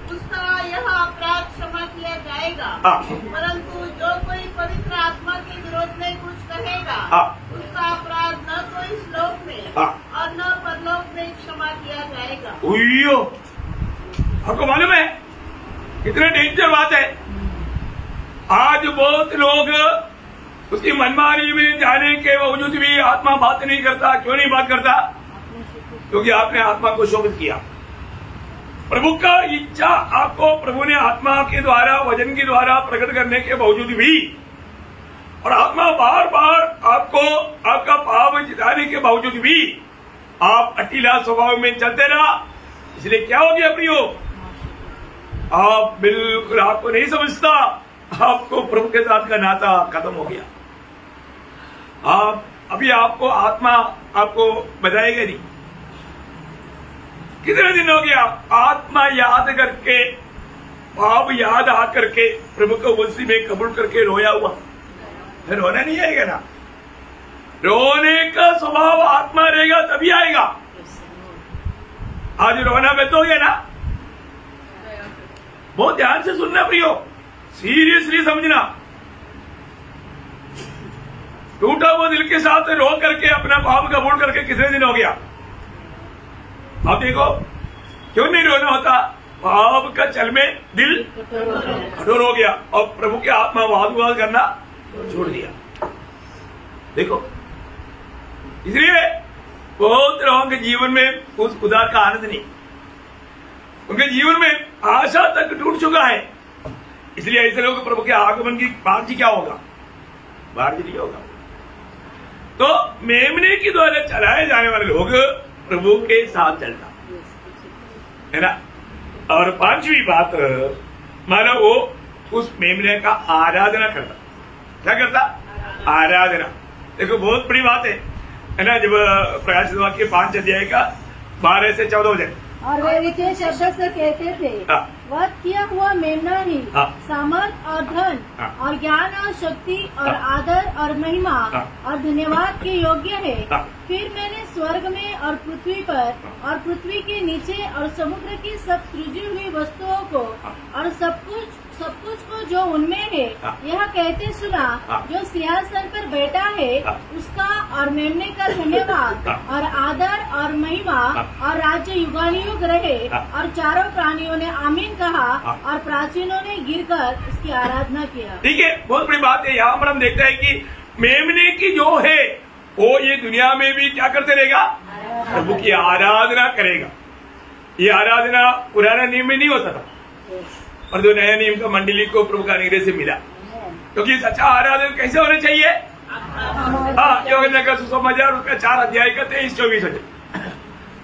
उसका यह अपराध क्षमा किया जाएगा। परंतु जो कोई पवित्र आत्मा के विरोध में कुछ कहेगा, उसका अपराध न तो इस लोक में और न परलोक में क्षमा किया जाएगा। उइयो, आपको मालूम है कितने डेंजर बात है। आज बहुत लोग उसकी मनमानी में जाने के बावजूद भी आत्मा बात नहीं करता। क्यों नहीं बात करता? क्योंकि आपने आत्मा को शोभित किया। प्रभु का इच्छा आपको प्रभु ने आत्मा के द्वारा, वचन के द्वारा प्रकट करने के बावजूद भी, और आत्मा बार बार आपको आपका पाप जिताने के बावजूद भी आप अटीला स्वभाव में चलते रहा। इसलिए क्या हो गया प्रियो? आप बिल्कुल, आपको नहीं समझता, आपको प्रभु के साथ का नाता खत्म हो गया। आप अभी आपको आत्मा आपको बताएगा नहीं। कितने दिन हो गया आत्मा याद करके, पाप याद आ करके प्रभु को उसी में कबूल करके रोया हुआ? फिर रोना नहीं आएगा ना। रोने का स्वभाव आत्मा रहेगा तभी आएगा। आज रोना बंद हो गया ना। बहुत ध्यान से सुनना प्रियो, सीरियसली समझना। टूटा हुआ दिल के साथ रो करके अपना पाप कबूल करके कितने दिन हो गया? अब देखो, क्यों नहीं रोना होता? पाप का चल में दिल कठोर हो गया और प्रभु की आत्मा वाद विवाद करना छोड़ दिया। देखो, इसलिए बहुत लोगों के जीवन में उस उदार का आनंद नहीं, उनके जीवन में आशा तक टूट चुका है। इसलिए ऐसे लोग प्रभु के आगमन की बात ही क्या होगा? बात नहीं होगा। तो मेमने के द्वारा चलाए जाने वाले लोग प्रभु के साथ चलता है ना। और 5वीं बात, मानो वो उस मेमने का आराधना करता। क्या करता? आराधना। देखो, बहुत बड़ी बात है ना। जब प्रकाशित वाक्य 5 अध्याय का 12 से 14 वचन, और वे ऊंचे शब्द से कहते थे, वध किया हुआ मेमना ही सामर्थ और धन और ज्ञान और शक्ति और आदर और महिमा और धन्यवाद के योग्य है। फिर मैंने स्वर्ग में और पृथ्वी पर और पृथ्वी के नीचे और समुद्र की सब सृजी हुई वस्तुओं को और सब कुछ को जो उनमें है, यह कहते सुना, जो सिंहासन पर बैठा है उसका और मेमने का धन्यवाद और आदर और महिमा और राज्य युगानुयुग रहे। और चारों प्राणियों ने आमीन कहा और प्राचीनों ने गिरकर उसकी आराधना किया। ठीक है, बहुत बड़ी बात है। यहाँ पर हम देखते हैं कि मेमने की जो है वो ये दुनिया में भी क्या करते रहेगा? प्रभु की आराधना करेगा। ये आराधना पुराना नियम में नहीं होता था। और जो नया नियम का मंडली को प्रभु का अनुग्रह से मिला, क्योंकि सच्चा आराधन कैसे होना चाहिए। हाँ, यूहन्ना का सुसमाचार उसका 4 अध्याय का 23-24 वचन,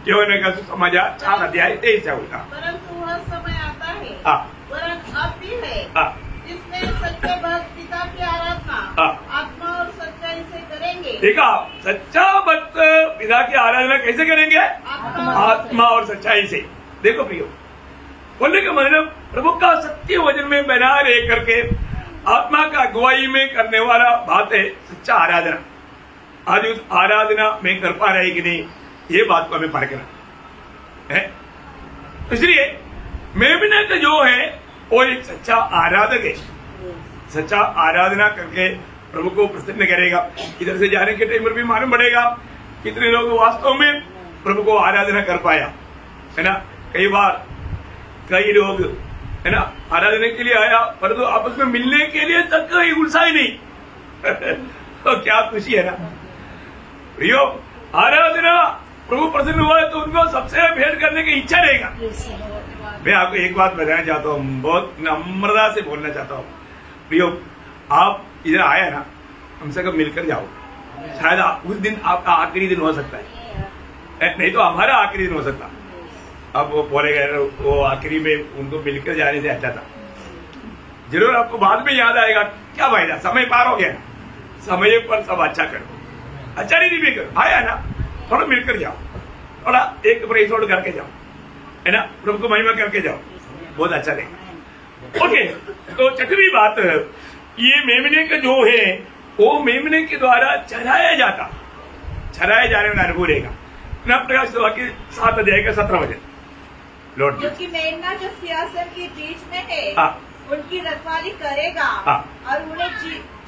यूहन्ना का सुसमाचार 4 अध्याय 23-24 का। परंतु वह समय आता है, हाँ, वरन अब भी है, हाँ, जिसमें सच्चे भक्त पिता की आराधना हाँ, आत्मा और सच्चाई से करेंगे। देखा, सच्चा भक्त पिता की आराधना कैसे करेंगे? आत्मा और सच्चाई से। देखो प्रियो, बोलने का मतलब प्रभु का सत्य वचन में बना रह करके आत्मा का अगुवाई में करने वाला बात है सच्चा आराधना। आज उस आराधना में कर पा रहे कि नहीं, ये बात को हमें परखना है। इसलिए मेमने का जो है वो एक सच्चा आराधक है, सच्चा आराधना करके प्रभु को प्रसन्न करेगा। इधर से जाने के टाइम पर भी मालूम पड़ेगा कितने लोग वास्तव में प्रभु को आराधना कर पाया है ना। कई बार कई लोग है ना आराधना के लिए आया, परंतु आपस में मिलने के लिए तक कोई गुस्सा ही नहीं तो क्या खुशी है ना प्रियो। आराधना प्रभु प्रसन्न हुआ है तो उनको सबसे भेंट करने की इच्छा रहेगा। मैं आपको एक बात बताना चाहता हूँ, बहुत नम्रता से बोलना चाहता हूँ प्रियो। आप इधर आया ना, हमसे कब मिलकर जाओ, शायद उस दिन आपका आखिरी दिन हो सकता है, नहीं तो हमारा आखिरी दिन हो सकता। अब वो बोले गए वो आखिरी में उनको मिलकर जाने से अच्छा था। जरूर आपको बाद में याद आएगा क्या भाई ना, समय पार हो गया, समय पर सब अच्छा करो, अच्छा नहीं भी करो, आया ना थोड़ा मिलकर जाओ, थोड़ा एक एपिसोड करके जाओ है ना, प्रभु को महिमा करके जाओ, बहुत अच्छा रहेगा। ओके, तो छठवीं बात, ये मेमने का जो है वो मेमने के द्वारा चढ़ाया जाता, चढ़ाए जाने में अनुभव रहेगा। प्रकाश सभा के 7 अध्याय का 17 वचन लौट, क्योंकि मेमना जो सिंहासन के बीच में है उनकी रखवाली करेगा और उन्हें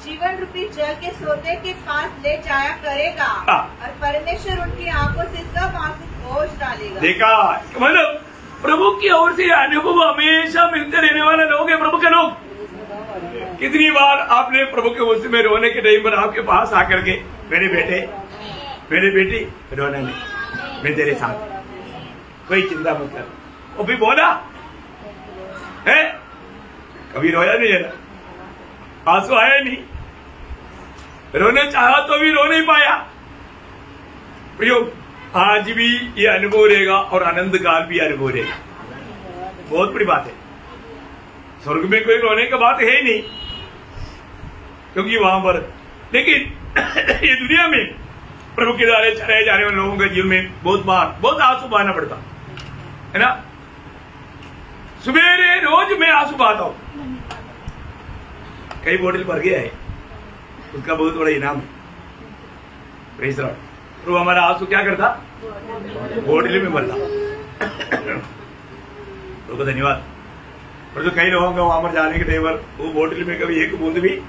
जीवन रूपी जल के सोते के पास ले जाया करेगा और परमेश्वर उनकी आंखों से सब आंसू पोंछ डालेगा। देखा, मतलब प्रभु की ओर से अनुभव हमेशा मिलते रहने वाले लोग है प्रभु के लोग। कितनी बार आपने प्रभु के ओर से में रोने के टाइम पर आपके पास आकर के मेरे बेटे मेरी बेटी रोना नहीं, मैं तेरे साथ, कोई चिंता मत कर, वो भी बोला है, कभी रोया नहीं है ना, आंसू आया नहीं, रोने चाहा तो भी रो नहीं पाया। प्रियो, आज भी ये अनुभव रहेगा और आनंद काल भी अनुभव रहेगा। बहुत बड़ी बात है, स्वर्ग में कोई रोने का बात है ही नहीं, क्योंकि वहां पर, लेकिन ये दुनिया में प्रभु के द्वारा चढ़ाए जाने वाले लोगों के जीवन में बहुत बार बहुत आंसू बहाना पड़ता है ना। सुबेरे रोज मैं आंसू बहाता हूं, कई बोतल भर गया है, उसका बहुत बड़ा इनाम है। Praise Lord. प्रभु हमारा आंसू क्या करता, बोतल में भरता। प्रभु धन्यवाद। और जो कई लोगों का वहां पर जाने के टाइम पर वो बोतल में कभी एक बूंद भी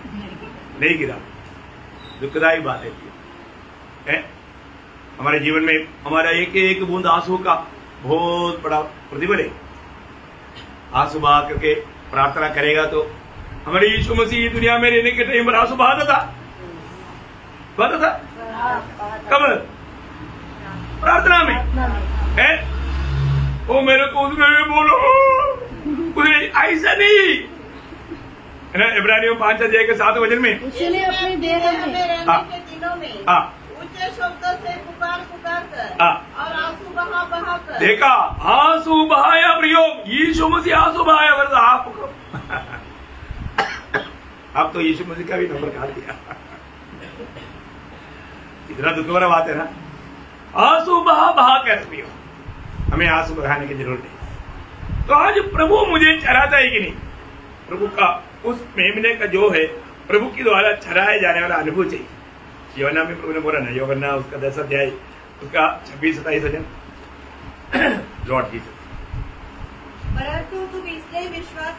नहीं गिरा, दुखदायी बात है। हमारे जीवन में हमारा एक एक बूंद आंसू का बहुत बड़ा प्रतिफल है। आंसू बहा करके प्रार्थना करेगा तो हमारे यीशु मसीह दुनिया में रहने के टाइम पर आंसू बहाता था कब, प्रार्थना में है। वो मेरे को उसमें बोलो कुछ ऐसा नहीं है ना। इब्रानियों 5 अध्याय के 7 वचन में उसने अपने देह में के दिनों में ऊंचे शब्दों से पुकार कर और आंसू बहा कर, देखा, आंसू बहाया प्रयोग, यीशु मसीह आंसू बहाया, वरना आपको आप तो यीशु मसीह का भी नंबर काट दिया। इतना दुख भरा बात है ना। आंसू बहा कर प्रयोग, हमें आंसू बहाने की जरूरत है। तो आज प्रभु मुझे चढ़ाता है कि नहीं, प्रभु का उस मेमने का जो है प्रभु के द्वारा चढ़ाए जाने वाला अनुभव चाहिए। यूहन्ना में प्रभु ने बोला ना, यूहन्ना उसका 10 अध्याय उसका 26-27 वचन, लॉर्ड जीसस, परंतु तुम इसलिए विश्वास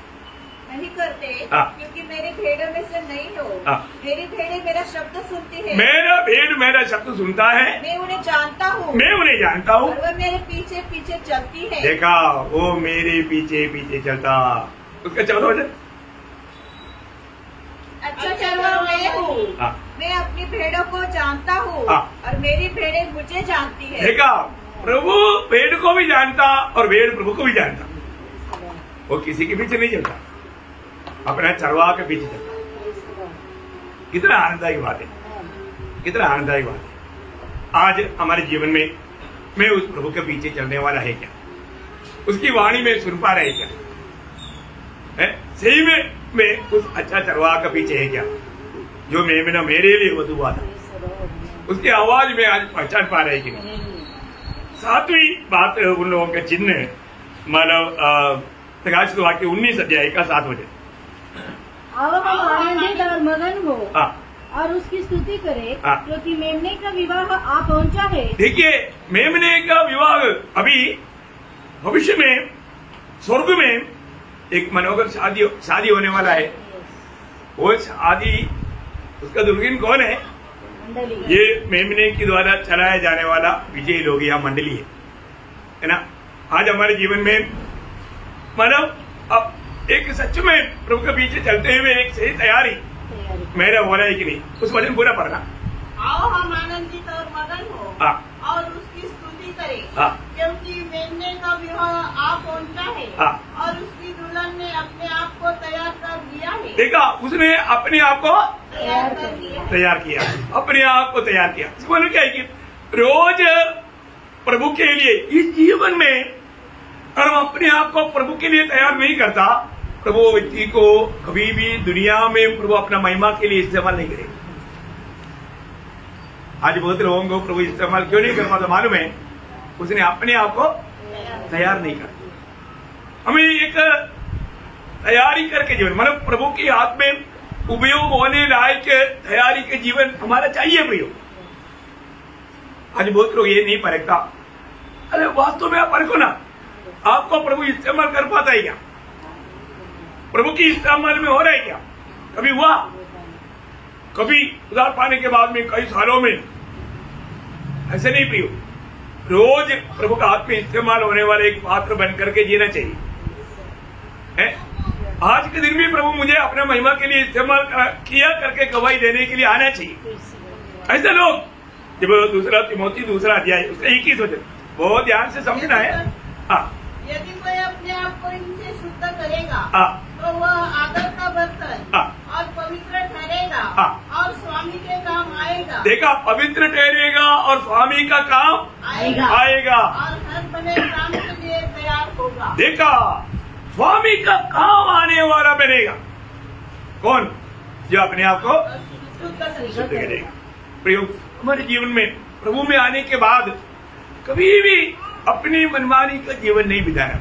नहीं करते क्योंकि मेरे भेड़ों में से नहीं हो। मेरी भेड़ें मेरा शब्द सुनती है, मेरा भेड़ मेरा शब्द सुनता है, मैं उन्हें जानता हूँ, मैं उन्हें जानता हूँ, और वह मेरे पीछे पीछे चलती है। देखा, वो मेरे पीछे पीछे चलता। उसका 14 वचन, अच्छा चलो मैं हूँ, मैं अपनी भेड़ों को जानता हूँ और मेरी भेड़ें मुझे जानती है। देखा, प्रभु भेड़ को भी जानता और भेड़ प्रभु को भी जानता। वो किसी के पीछे नहीं चलता, अपना चरवाह के पीछे चलता। कितना आनंददायक बात है, कितना आनंददायक बात है। आज हमारे जीवन में मैं उस प्रभु के पीछे चलने वाला है क्या? उसकी वाणी में सुन पा रहे क्या? सही में मैं उस अच्छा चरवाह के पीछे है क्या जो मेमना मेरे लिए वधु हुआ था? उसकी आवाज में आज पहचान पा रहे कि नहीं? सातवीं बात उन लोगों के चिन्ह मानव प्रकाशित वाक्य 19 अध्याय का 7 वचन। अब हम आनंदित और मगन हो और उसकी स्तुति करें क्योंकि मेमने का विवाह आ पहुंचा है। देखिए, मेमने का विवाह अभी भविष्य में स्वर्ग में एक मनोहर शादी होने वाला है। वो शादी, उसका दुल्हन कौन है? ये मेमने के द्वारा चलाया जाने वाला विजयी लोग या मंडली है ना। आज हमारे जीवन में मानव अब एक सच में प्रभु के पीछे चलते हुए एक सही तैयारी मेरा हो रहा है कि नहीं? उस वचन पूरा पढ़ना। आओ हम आनंदित और मगन हो और उसकी स्तुति करें क्योंकि मेमने का विवाह आ पहुंचा है और उसकी दुल्हन ने अपने आप को तैयार कर दिया है। देखा, उसने अपने आप को तैयार किया, अपने आप को तैयार किया। इसको क्या है कि रोज प्रभु के लिए इस जीवन में अगर हम अपने आप को प्रभु के लिए तैयार नहीं करता, प्रभु व्यक्ति को कभी भी दुनिया में प्रभु अपना महिमा के लिए इस्तेमाल नहीं करेगा। आज बहुत लोगों को प्रभु इस्तेमाल क्यों नहीं कर पाता मालूम है? उसने अपने आप को तैयार नहीं कर। हमें एक तैयारी करके जीवन, मतलब प्रभु के हाथ में उपयोग होने लायक तैयारी के जीवन हमारा चाहिए प्रयोग। आज बहुत लोग ये नहीं परखता। अरे वास्तव में आप परखो ना, आपको प्रभु इस्तेमाल कर पाता है क्या? प्रभु की इस्तेमाल में हो रहा है क्या? कभी हुआ? कभी उधार पाने के बाद में कई सालों में ऐसे नहीं पियो। रोज प्रभु का हाथ में इस्तेमाल होने वाले एक पात्र बन करके जीना चाहिए। आज के दिन भी प्रभु मुझे अपने महिमा के लिए इस्तेमाल किया करके गवाही देने के लिए आना चाहिए। ऐसे लोग, जब दूसरा तिमोथी 2 अध्याय उसका 21 वचन बहुत ध्यान से समझना है। यदि कोई अपने आप को इनसे शुद्ध करेगा तो वह आदर का बर्तन और पवित्र ठहरेगा और स्वामी के काम आएगा। देखा, पवित्र ठहरेगा और स्वामी का काम आएगा और हर बने काम के लिए तैयार होगा। देखा, स्वामी का काम आने वाला बनेगा। कौन? जो अपने आप को शुद्ध करेगा। प्रयोग हमारे जीवन में प्रभु में आने के बाद कभी भी अपनी मनमानी का जीवन नहीं बिताना।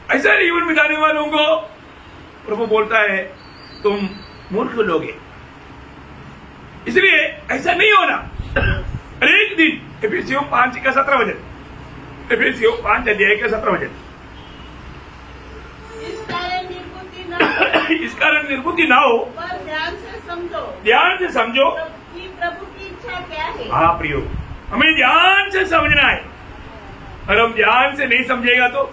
ऐसा जीवन बिताने वालों को प्रभु बोलता है तुम मूर्ख लोग हैं। इसलिए ऐसा नहीं होना। एक दिन एफिसियों 5 का 17 वचन, एफिसियों 5 अध्याय का 17 वचन। इस कारण निर्बुद्धि ना हो पर ध्यान से समझो कि प्रभु की इच्छा क्या है। हाँ प्रियो, हमें ध्यान से समझना है। और हम ध्यान से नहीं समझेगा तो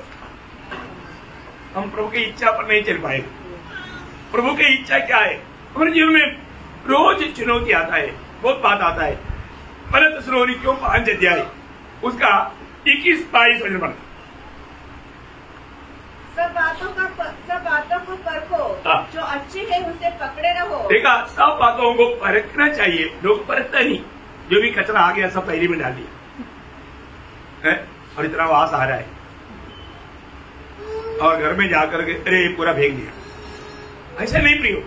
हम प्रभु की इच्छा पर नहीं चल पाएगा। प्रभु की इच्छा क्या है हमारे जीवन में? रोज चुनौती आता है, बहुत बात आता है। पहले थिस्सलुनीकियों 5 अध्याय उसका 21-22 वचन पढ़ना। सब बातों को परखो, जो अच्छी है उसे पकड़े रहो। देखा, सब बातों को परखना चाहिए। लोग परखता नहीं, जो भी कचरा आ गया सब पहली में डाल दिया है और इतना वास आ रहा है और घर में जाकर के अरे पूरा फेंक दिया। ऐसा नहीं प्रियो,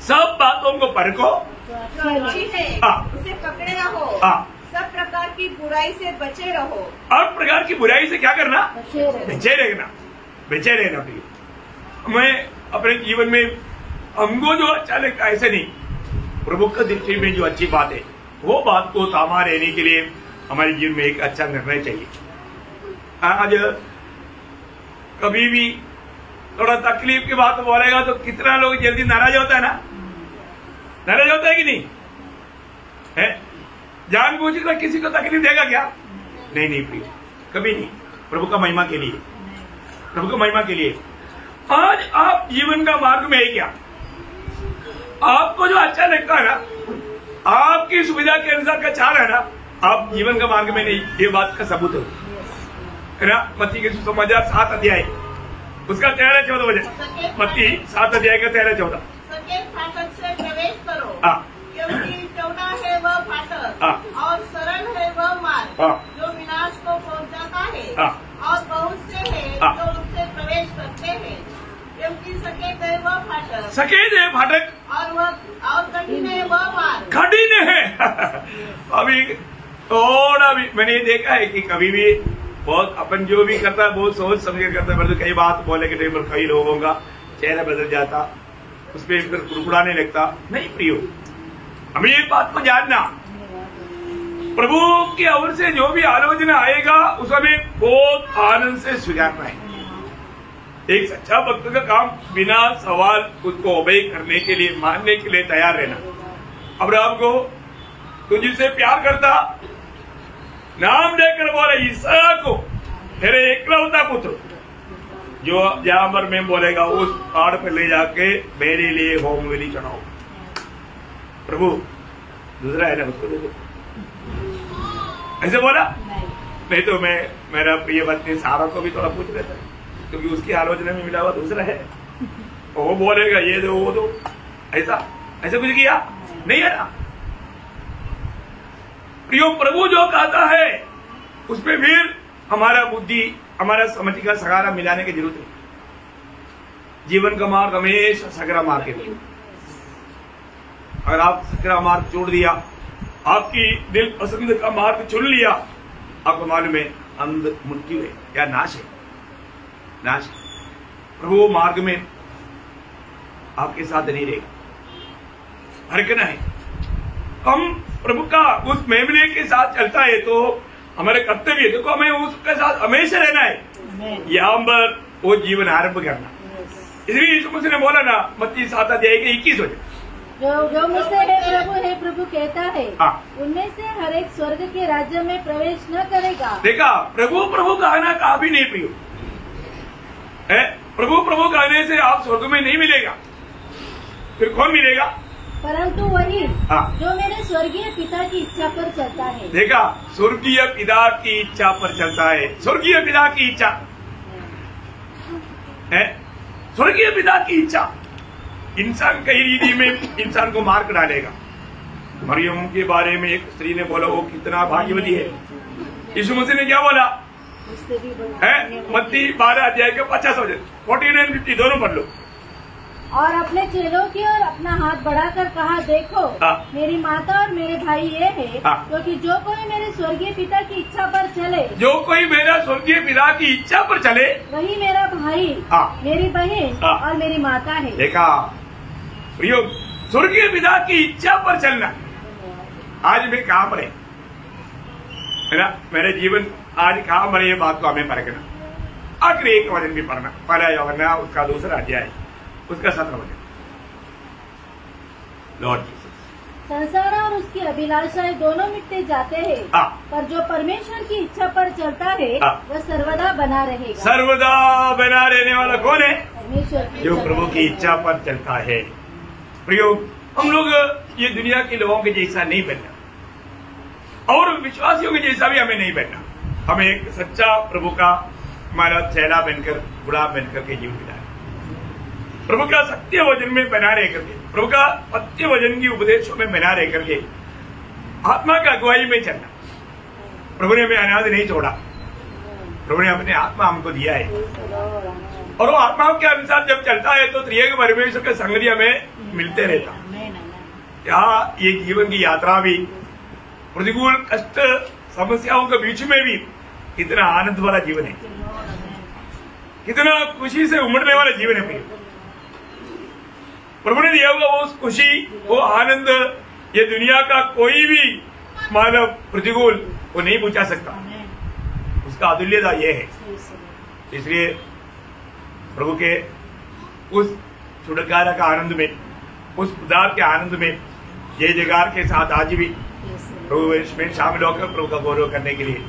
सब बातों को परखो, जो अच्छी है उसे पकड़े रहो, सब प्रकार की बुराई से बचे रहो। और प्रकार की बुराई से क्या करना? बचे रहना प्रियो। मैं अपने जीवन में हमको जो अच्छा लगता है ऐसे नहीं, प्रभु की दृष्टि में जो अच्छी बात है वो बात को थामा रहने के लिए हमारे जीवन में एक अच्छा निर्णय चाहिए। आज कभी भी थोड़ा तकलीफ की बात बोलेगा तो कितना लोग जल्दी नाराज होता है ना? नाराज होता है कि नहीं है? जानबूझकर किसी को तकलीफ देगा क्या? नहीं प्रिय, कभी नहीं। प्रभु का महिमा के लिए, प्रभु का महिमा के लिए। आज आप जीवन का मार्ग में है क्या? आपको जो अच्छा लगता है ना, आपकी सुविधा के अनुसार का चाल है ना, आप जीवन का मार्ग में नहीं। ये बात का सबूत है ना। मत्ती के सुसमाचार 7 अध्याय उसका 13-14 वचन, मत्ती 7 अध्याय का 13-14। सकेत फाटक से प्रवेश करो, हाँ, क्योंकि चौड़ा है वह फाटक और सरल है वह मार्ग जो विनाश को पहुंचाता है, और बहुत से हैं जो उससे प्रवेश करते हैं। क्योंकि सकेत है वह फाटक, सकेत है फाटक, और कठिन है वह मार्ग, कठिन है। अभी थोड़ा भी मैंने ये देखा है कि कभी भी बहुत अपन जो भी करता है बहुत सोच समझ कर करता है, परंतु कई बात बोले के टाइम पर कई लोगों का चेहरा बदल जाता, उसपे फिर कुड़कुड़ाने लगता। नहीं प्रियो, हमें एक बात को जानना, प्रभु की ओर से जो भी आलोचना आएगा उसमें बहुत आनंद से स्वीकारना है। एक सच्चा भक्त का काम बिना सवाल उसको ओबे करने के लिए, मानने के लिए तैयार रहना। अब्राहम को तुझसे प्यार करता, नाम देकर बोले इसहाक को तेरे एकलौता पुत्र, जो जहां पर मैं बोलेगा उस पहाड़ पर ले जाके मेरे लिए होम बलि चढ़ाओ। प्रभु दूसरा है ना, उसको दे दो, ऐसे बोला नहीं तो मैं मेरा प्रिय पत्नी सारा को भी थोड़ा पूछ लेता, क्योंकि उसकी आलोचना में मिला हुआ दूसरा है, वो बोलेगा ये दो वो दो, ऐसा ऐसे कुछ किया नहीं है ना। प्रियो, प्रभु जो कहता है उसमें फिर हमारा बुद्धि, हमारा समझ का सहारा मिलाने की जरूरत है। जीवन का मार्ग हमेशा सकरा मार्ग के लिए, अगर आप सकरा मार्ग छोड़ दिया, आपकी दिल पसंद का मार्ग चुन लिया, आपको मालूम है अंध मृत्यु है या नाश है, नाश। प्रभु मार्ग में आपके साथ नहीं रहेगा, हरकना है। हम प्रभु का उस मेमने के साथ चलता है तो हमारे कर्तव्य देखो, हमें उसके साथ हमेशा रहना है, यहाँ पर वो जीवन आरंभ करना। इसलिए यीशु मसीह ने बोला ना, मत्ती 7 अध्याय के 21 वचन, जो मुझसे हे प्रभु कहता है, उनमें से हर एक स्वर्ग के राज्य में प्रवेश न करेगा। देखा, प्रभु प्रभु कहना कहा भी नहीं प्रियो है, प्रभु प्रभु कहने से आप स्वर्ग में नहीं मिलेगा, फिर कौन मिलेगा? परंतु वही जो मेरे स्वर्गीय पिता की इच्छा पर चलता है। देखा, स्वर्गीय पिता की इच्छा पर चलता है, स्वर्गीय पिता की इच्छा है, स्वर्गीय पिता की इच्छा इंसान कई रीति में इंसान को मार्ग डालेगा। मरियम के बारे में एक स्त्री ने बोला वो कितना भाग्यवती है, यीशु मसीह ने क्या बोला है? मत्ती 12 अध्याय के 50 वचन, 49 और 50 दोनों पढ़ लो। और अपने चेलों की ओर अपना हाथ बढ़ाकर कहा, देखो मेरी माता और मेरे भाई ये है, क्योंकि जो कोई मेरे स्वर्गीय पिता की इच्छा पर चले, जो कोई मेरा स्वर्गीय पिता की इच्छा पर चले, वही मेरा भाई, मेरी बहन और मेरी माता है। देखा प्रियो, स्वर्गीय पिता की इच्छा पर चलना। आज मैं कहाँ पर है ना, मेरे जीवन आज कहाँ पर, ये बात को हमें परखना। आखिरी एक वचन भी पढ़ना, पहला यूहन्ना उसका 2 अध्याय उसका 17 वचन। लॉर्ड जीसस, संसार और उसकी अभिलाषाएं दोनों मिटते जाते हैं, पर जो परमेश्वर की इच्छा पर चलता है वह सर्वदा बना रहेगा। सर्वदा बना रहने वाला कौन है? परमेश्वर, जो प्रभु की इच्छा पर चलता है। प्रियो, हम लोग ये दुनिया के लोगों के जैसा नहीं बनना और विश्वासियों के जैसा भी हमें नहीं बनना। हमें एक सच्चा प्रभु का हमारा चेहरा बनकर, बुरा बनकर के जीवन बिताए, प्रभु का सत्य वचन में बना रह करके, प्रभु का सत्य वचन की उपदेशों में बना रह करके, आत्मा का अगुवाई में चलना। प्रभु ने हमें अनाथ नहीं छोड़ा, प्रभु ने अपने आत्मा हमको दिया है, और वो आत्माओं के अनुसार जब चलता है तो त्रिएक परमेश्वर के संगति हमें मिलते रहता। यहाँ ये जीवन की यात्रा भी प्रतिकूल कष्ट समस्याओं के बीच में भी कितना आनंद वाला जीवन है, कितना खुशी से उमड़ने वाला जीवन है। प्रभु ने दिया हुआ वो खुशी, वो आनंद, ये दुनिया का कोई भी मानव प्रतिकूल वो नहीं पूछा सकता। उसका अतुल्यता ये है। इसलिए प्रभु के उस छुटकारा का आनंद में, उस उद्धार के आनंद में जय जयकार के साथ आज भी प्रभु इसमें शामिल होकर प्रभु का गौरव करने के लिए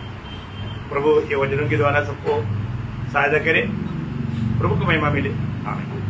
प्रभु के वचनों के द्वारा सबको सहायता करे। प्रभु को महिमा मिले। आमीन।